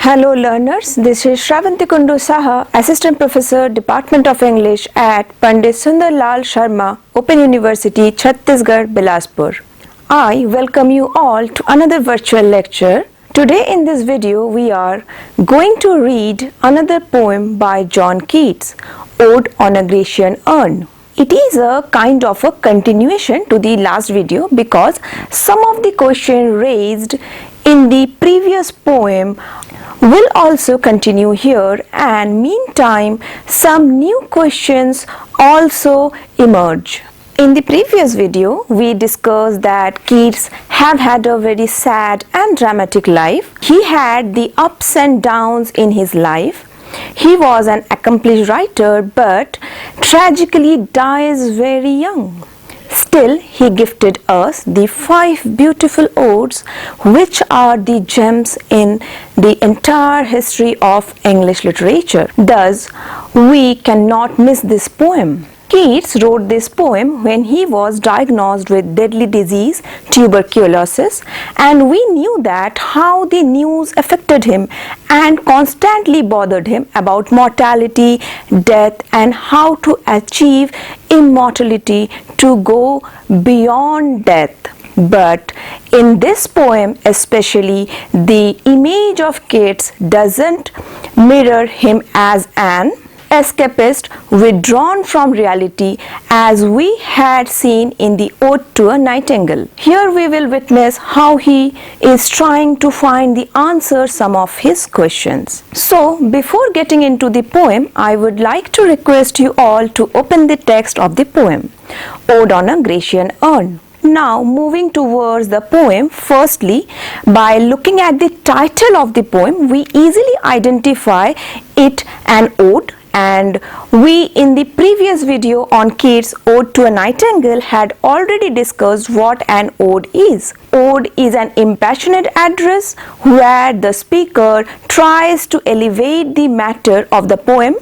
Hello learners, this is Shrabanti Kundu Saha, Assistant Professor, Department of English at Pandit Sundar Lal Sharma, Open University, Chhattisgarh, Bilaspur. I welcome you all to another virtual lecture. Today in this video we are going to read another poem by John Keats, Ode on a Grecian Urn. It is a kind of a continuation to the last video because some of the questions raised in the previous poem will also continue here, and meantime some new questions also emerge. In the previous video we discussed that Keats have had a very sad and dramatic life. He had the ups and downs in his life. He was an accomplished writer but tragically dies very young. Still, he gifted us the 5 beautiful odes which are the gems in the entire history of English literature. Thus, we cannot miss this poem. Keats wrote this poem when he was diagnosed with deadly disease, tuberculosis, and we knew that how the news affected him and constantly bothered him about mortality, death, and how to achieve immortality to go beyond death. But in this poem especially, the image of Keats doesn't mirror him as an escapist withdrawn from reality as we had seen in the Ode to a Nightingale. Here we will witness how he is trying to find the answer some of his questions. So before getting into the poem, I would like to request you all to open the text of the poem, Ode on a Grecian Urn. Now moving towards the poem, firstly by looking at the title of the poem we easily identify it an ode, and we in the previous video on Keats' Ode to a Nightingale had already discussed what an ode is. Ode is an impassioned address where the speaker tries to elevate the matter of the poem.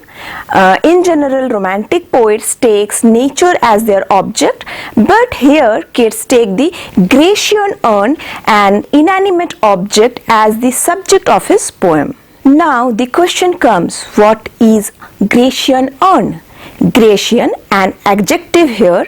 In general, romantic poets take nature as their object, but here Keats takes the Grecian urn, an inanimate object, as the subject of his poem. Now the question comes, what is Grecian urn? Grecian, an adjective here,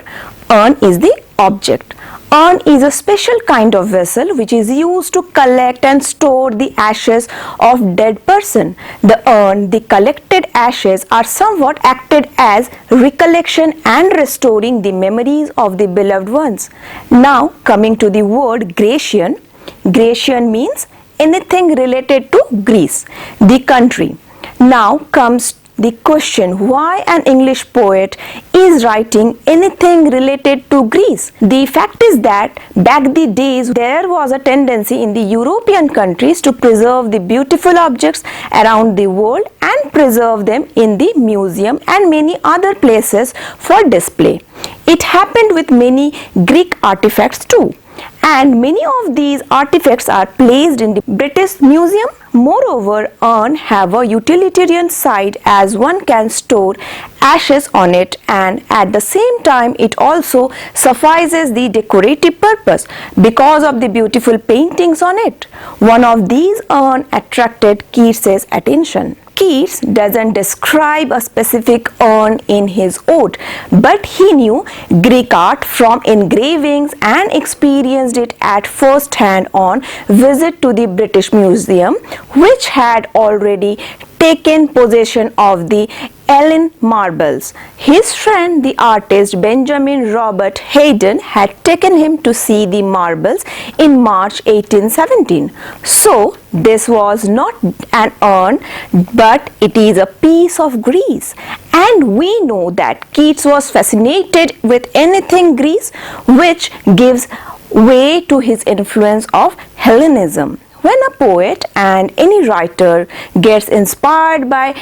urn is the object. Urn is a special kind of vessel which is used to collect and store the ashes of dead person. The urn, the collected ashes, are somewhat acted as recollection and restoring the memories of the beloved ones. Now coming to the word Grecian. Grecian means anything related to Greece, the country. Now comes the question, why an English poet is writing anything related to Greece? The fact is that back the days there was a tendency in the European countries to preserve the beautiful objects around the world and preserve them in the museum and many other places for display. It happened with many Greek artifacts too. And many of these artifacts are placed in the British Museum. Moreover, urn have a utilitarian side as one can store ashes on it, and at the same time it also suffices the decorative purpose because of the beautiful paintings on it. One of these urn attracted Keats' attention. Keats doesn't describe a specific urn in his ode, but he knew Greek art from engravings and experienced it at first hand on visit to the British Museum, which had already taken possession of the Ellen marbles. His friend the artist Benjamin Robert Hayden had taken him to see the marbles in March 1817. So this was not an urn but it is a piece of Greece, and we know that Keats was fascinated with anything Greece, which gives way to his influence of Hellenism. When a poet and any writer gets inspired by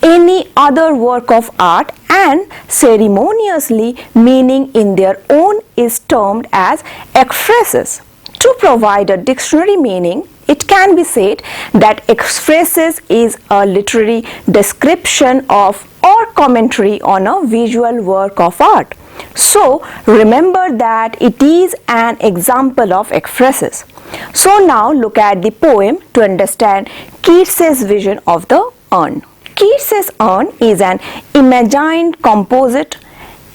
any other work of art and ceremoniously meaning in their own is termed as ekphrasis. To provide a dictionary meaning, it can be said that ekphrasis is a literary description of or commentary on a visual work of art. So remember that it is an example of ekphrasis. So now look at the poem to understand Keats' vision of the urn. Keats' urn is an imagined composite.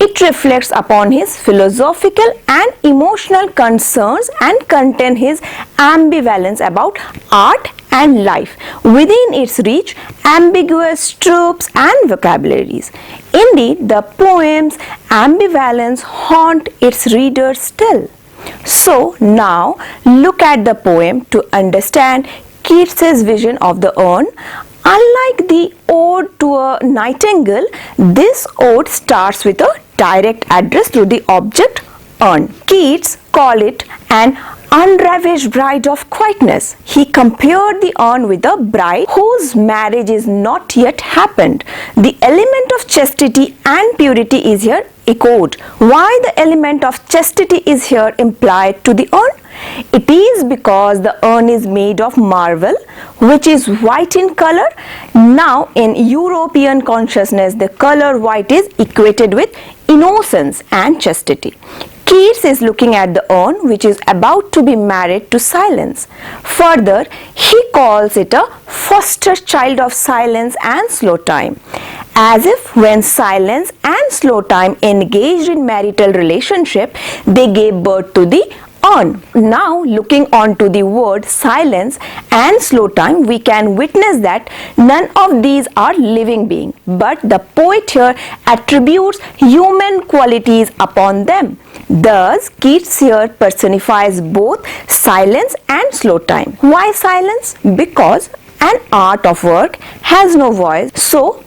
It reflects upon his philosophical and emotional concerns and contains his ambivalence about art and life within its reach, ambiguous tropes and vocabularies. Indeed, the poem's ambivalence haunt its readers still. So now look at the poem to understand Keats' vision of the urn. Unlike the ode to a nightingale, this ode starts with a direct address to the object urn. Keats called it an unravished bride of quietness. He compared the urn with a bride whose marriage is not yet happened. The element of chastity and purity is here echoed. Why the element of chastity is here implied to the urn? It is because the urn is made of marble, which is white in color. Now, in European consciousness, the color white is equated with innocence and chastity. Keats is looking at the urn which is about to be married to silence. Further, he calls it a foster child of silence and slow time, as if when silence and slow time engaged in marital relationship, they gave birth to the urn. Now, looking on to the word silence and slow time, we can witness that none of these are living beings, but the poet here attributes human qualities upon them. Thus, Keats here personifies both silence and slow time. Why silence? Because an art of work has no voice, so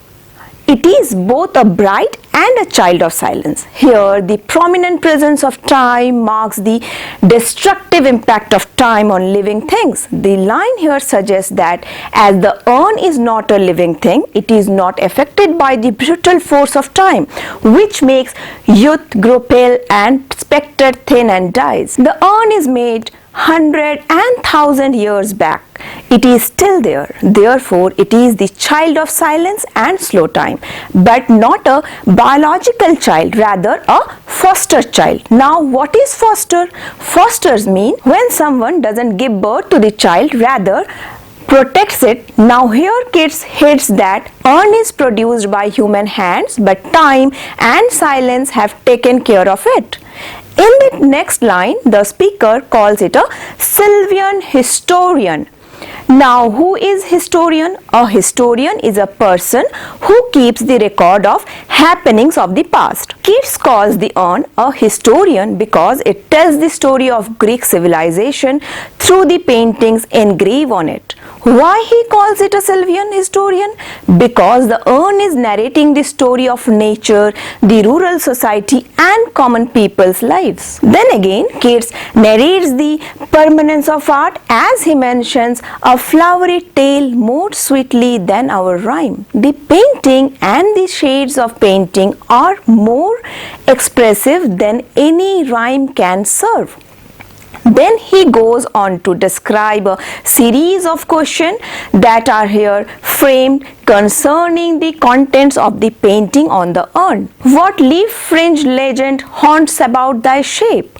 it is both a bride and a child of silence. Here, the prominent presence of time marks the destructive impact of time on living things. The line here suggests that as the urn is not a living thing, it is not affected by the brutal force of time, which makes youth grow pale and spectre thin and dies. The urn is made 100 and 1000 years back. It is still there. Therefore, it is the child of silence and slow time, but not a biological child, rather a foster child. Now, what is foster? Fosters mean when someone doesn't give birth to the child, rather protects it. Now here Keats hits that urn is produced by human hands, but time and silence have taken care of it. In the next line, the speaker calls it a Sylvian historian. Now, who is historian? A historian is a person who keeps the record of happenings of the past. Keats calls the urn a historian because it tells the story of Greek civilization through the paintings engraved on it. Why he calls it a Sylvian historian? Because the urn is narrating the story of nature, the rural society and common people's lives. Then again, Keats narrates the permanence of art as he mentions a flowery tale more sweetly than our rhyme. The painting and the shades of painting are more expressive than any rhyme can serve. Then he goes on to describe a series of questions that are here framed concerning the contents of the painting on the urn. What leaf-fringed legend haunts about thy shape?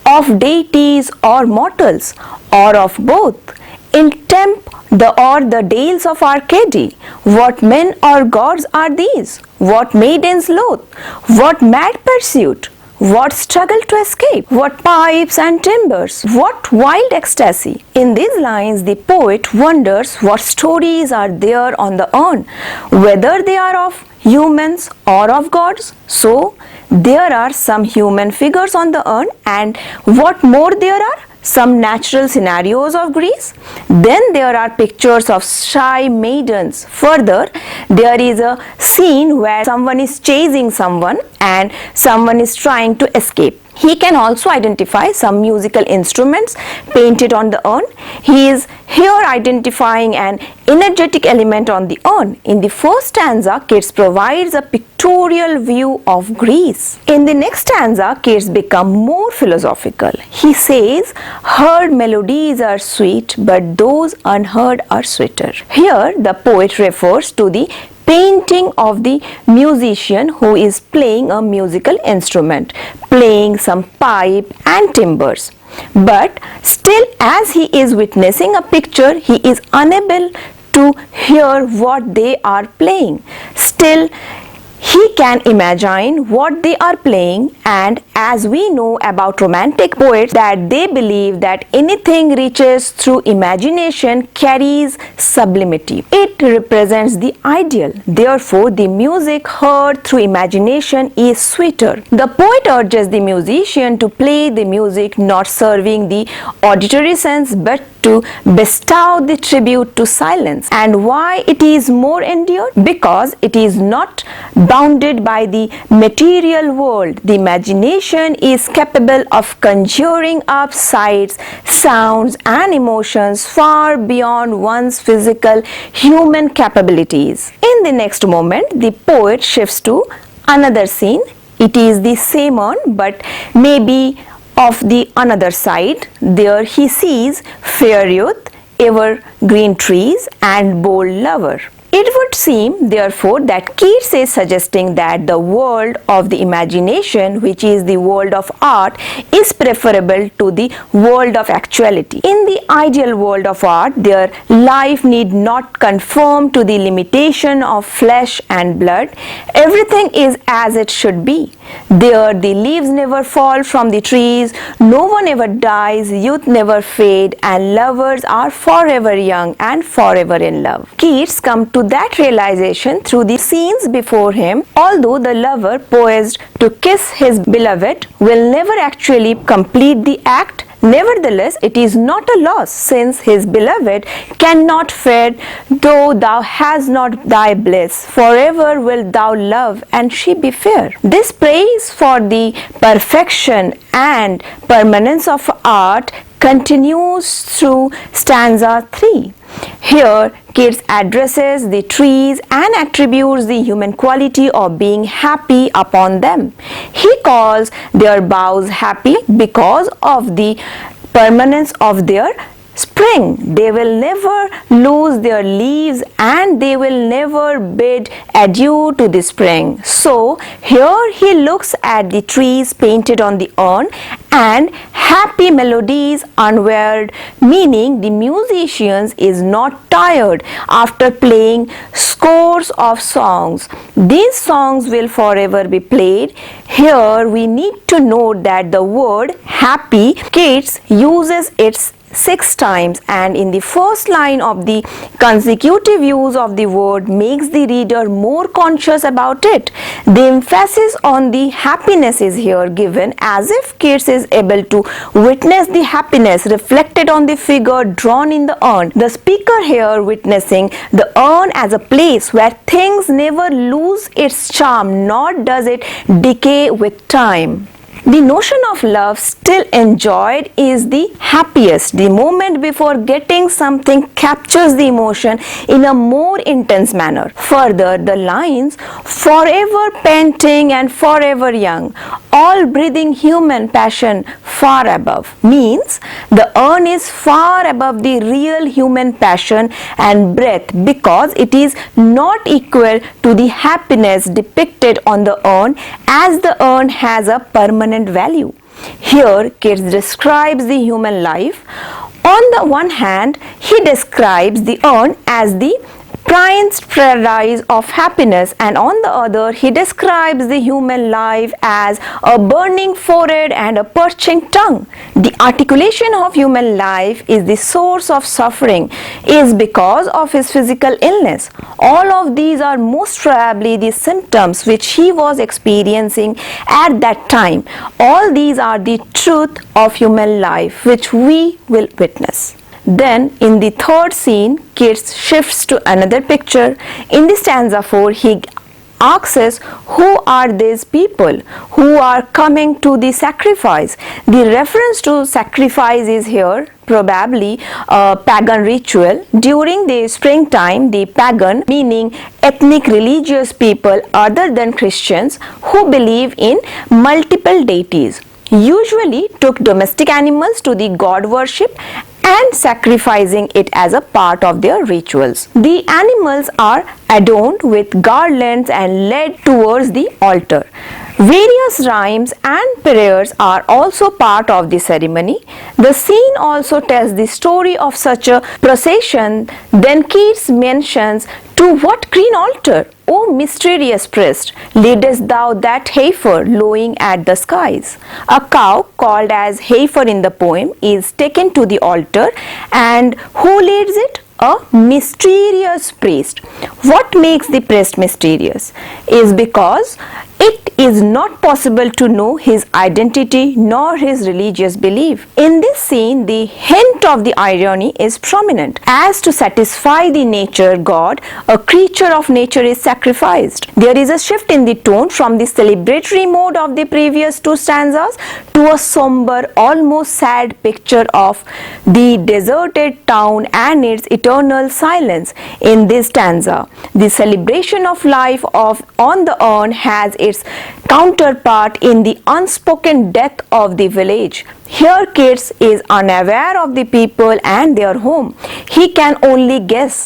Of deities or mortals, or of both? In temp or the dales of Arcady, what men or gods are these? What maidens loath? What mad pursuit? What struggle to escape? What pipes and timbers? What wild ecstasy? In these lines, the poet wonders what stories are there on the urn, whether they are of humans or of gods. So, there are some human figures on the urn, and what more there are? Some natural scenarios of Greece. Then there are pictures of shy maidens. Further, there is a scene where someone is chasing someone and someone is trying to escape. He can also identify some musical instruments painted on the urn. He is here identifying an energetic element on the urn. In the first stanza, Keats provides a pictorial view of Greece. In the next stanza, Keats becomes more philosophical. He says, heard melodies are sweet, but those unheard are sweeter. Here, the poet refers to the painting of the musician who is playing a musical instrument, playing some pipe and timbers. But still, as he is witnessing a picture, he is unable to hear what they are playing. Still, he can imagine what they are playing, and as we know about romantic poets that they believe that anything reaches through imagination carries sublimity. It represents the ideal. Therefore, the music heard through imagination is sweeter. The poet urges the musician to play the music not serving the auditory sense but to bestow the tribute to silence. And why it is more endured? Because it is not bounded by the material world. The imagination is capable of conjuring up sights, sounds and emotions far beyond one's physical human capabilities. In the next moment, the poet shifts to another scene. It is the same urn, but maybe of the another side. There he sees fair youth, evergreen trees and bold lover. It would seem, therefore, that Keats is suggesting that the world of the imagination, which is the world of art, is preferable to the world of actuality. In the ideal world of art, their life need not conform to the limitation of flesh and blood. Everything is as it should be. There the leaves never fall from the trees, no one ever dies, youth never fade, and lovers are forever young and forever in love. Keats comes to that realization through the scenes before him. Although the lover poised to kiss his beloved will never actually complete the act, nevertheless it is not a loss, since his beloved cannot fade though thou hast not thy bliss. Forever wilt thou love and she be fair. This praise for the perfection and permanence of art continues through stanza 3. Here, Keats addresses the trees and attributes the human quality of being happy upon them. He calls their boughs happy because of the permanence of their spring. They will never lose their leaves and they will never bid adieu to the spring. So here he looks at the trees painted on the urn and happy melodies unwearied, meaning the musician is not tired after playing scores of songs. These songs will forever be played. Here we need to note that the word happy, Keats uses its 6 times, and in the first line of the consecutive use of the word makes the reader more conscious about it. The emphasis on the happiness is here given as if Keats is able to witness the happiness reflected on the figure drawn in the urn. The speaker here witnessing the urn as a place where things never lose its charm, nor does it decay with time. The notion of love still enjoyed is the happiest. The moment before getting something captures the emotion in a more intense manner. Further, the lines forever panting and forever young, all breathing human passion far above, means the urn is far above the real human passion and breath because it is not equal to the happiness depicted on the urn, as the urn has a permanent value. Here Keats describes the human life. On the one hand, he describes the urn as the prince's paradise of happiness, and on the other he describes the human life as a burning forehead and a perching tongue. The articulation of human life is the source of suffering is because of his physical illness. All of these are most probably the symptoms which he was experiencing at that time. All these are the truth of human life which we will witness. Then in the third scene, Keats shifts to another picture. In the stanza 4, he asks, who are these people who are coming to the sacrifice? The reference to sacrifice is here probably a pagan ritual. During the springtime, the pagan, meaning ethnic religious people other than Christians who believe in multiple deities, usually took domestic animals to the god worship and sacrificing it as a part of their rituals. The animals are adorned with garlands and led towards the altar. Various rhymes and prayers are also part of the ceremony. The scene also tells the story of such a procession. Then Keats mentions, "To what green altar, O mysterious priest, leadest thou that heifer lowing at the skies?" A cow called as heifer in the poem is taken to the altar, and who leads it? A mysterious priest. What makes the priest mysterious is because it is not possible to know his identity nor his religious belief. In this scene, the hint of the irony is prominent. As to satisfy the nature god, a creature of nature is sacrificed. There is a shift in the tone from the celebratory mode of the previous two stanzas to a somber, almost sad picture of the deserted town and its eternal silence. In this stanza, the celebration of life on the urn has its counterpart in the unspoken death of the village. Here Keats is unaware of the people and their home. He can only guess.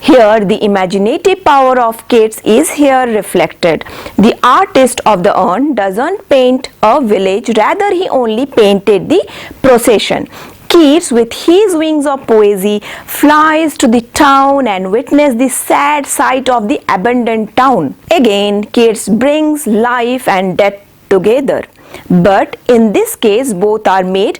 Here the imaginative power of Keats is here reflected. The artist of the urn doesn't paint a village, rather he only painted the procession. Keats, with his wings of poesy, flies to the town and witnesses the sad sight of the abandoned town. Again, Keats brings life and death together. But in this case, both are made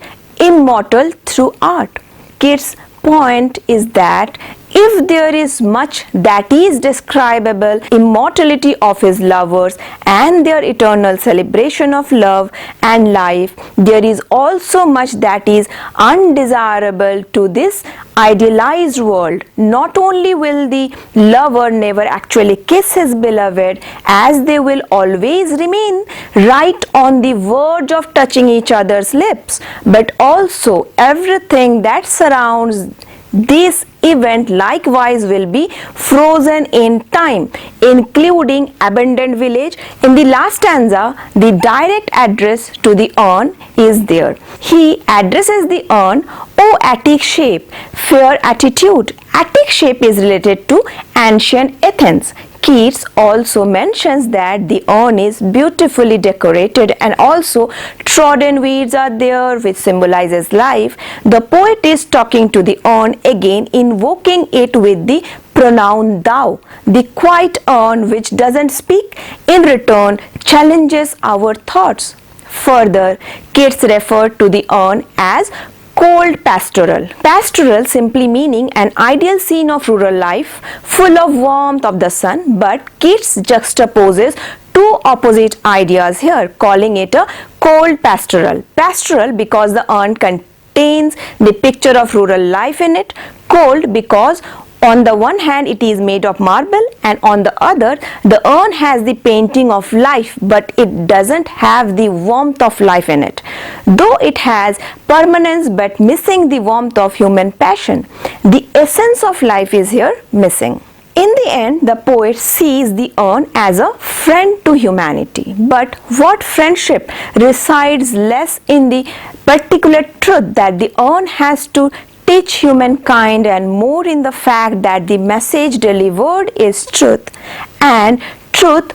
immortal through art. Keats' point is that if there is much that is describable, immortality of his lovers and their eternal celebration of love and life, there is also much that is undesirable to this idealized world. Not only will the lover never actually kiss his beloved, as they will always remain right on the verge of touching each other's lips, but also everything that surrounds this event likewise will be frozen in time, including abandoned village. In the last stanza, the direct address to the urn is there. He addresses the urn, "O Attic shape, fair attitude." Attic shape is related to ancient Athens. Keats also mentions that the urn is beautifully decorated and also trodden weeds are there, which symbolizes life. The poet is talking to the urn again, invoking it with the pronoun thou. The quiet urn, which doesn't speak, in return challenges our thoughts. Further, Keats referred to the urn as cold pastoral. Pastoral simply meaning an ideal scene of rural life full of warmth of the sun, but Keats juxtaposes two opposite ideas here, calling it a cold pastoral. Pastoral because the urn contains the picture of rural life in it. Cold because on the one hand it is made of marble and on the other the urn has the painting of life, but it doesn't have the warmth of life in it. Though it has permanence but missing the warmth of human passion. The essence of life is here missing. In the end, the poet sees the urn as a friend to humanity. But what friendship resides less in the particular truth that the urn has to teach humankind and more in the fact that the message delivered is truth, and truth,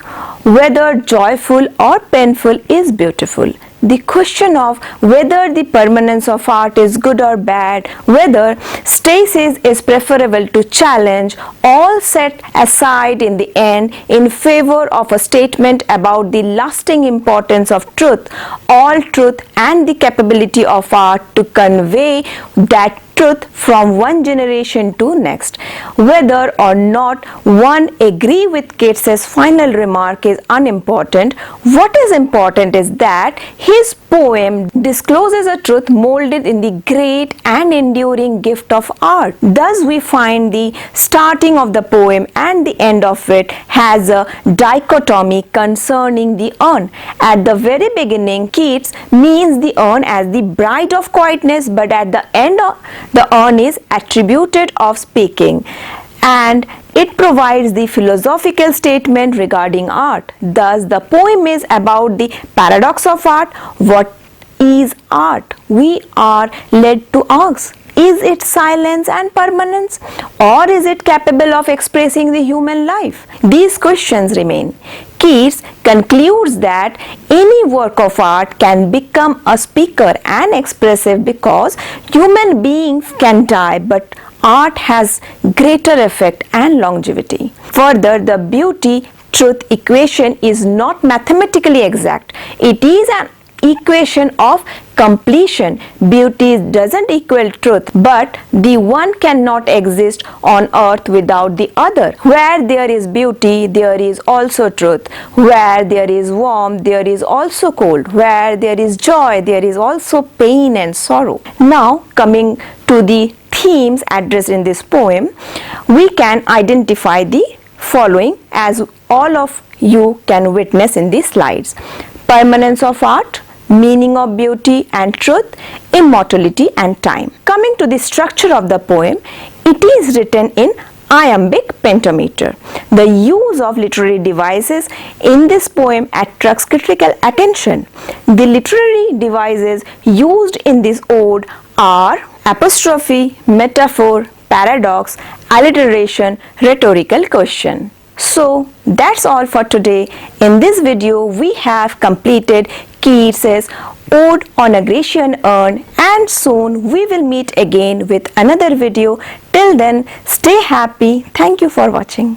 whether joyful or painful, is beautiful. The question of whether the permanence of art is good or bad, whether stasis is preferable to challenge, all set aside in the end in favor of a statement about the lasting importance of truth, all truth, and the capability of art to convey that truth from one generation to next. Whether or not one agree with Keats's final remark is unimportant. What is important is that his poem discloses a truth molded in the great and enduring gift of art. Thus we find the starting of the poem and the end of it has a dichotomy concerning the urn. At the very beginning, Keats means the urn as the bride of quietness, but at the end the urn is attributed of speaking, and it provides the philosophical statement regarding art. Thus, the poem is about the paradox of art. What is art? We are led to ask. Is it silence and permanence, or is it capable of expressing the human life? These questions remain. Keats concludes that any work of art can become a speaker and expressive because human beings can die, but art has greater effect and longevity. Further, the beauty-truth equation is not mathematically exact. It is an equation of completion. Beauty doesn't equal truth, but the one cannot exist on earth without the other. Where there is beauty, there is also truth. Where there is warmth, there is also cold. Where there is joy, there is also pain and sorrow. Now, coming to the themes addressed in this poem, we can identify the following, as all of you can witness in these slides: permanence of art, meaning of beauty and truth, immortality and time. Coming to the structure of the poem, it is written in iambic pentameter. The use of literary devices in this poem attracts critical attention. The literary devices used in this ode are apostrophe, metaphor, paradox, alliteration, rhetorical question. So that's all for today. In this video, we have completed Keats' Ode on a Grecian Urn, and soon we will meet again with another video. Till then, stay happy. Thank you for watching.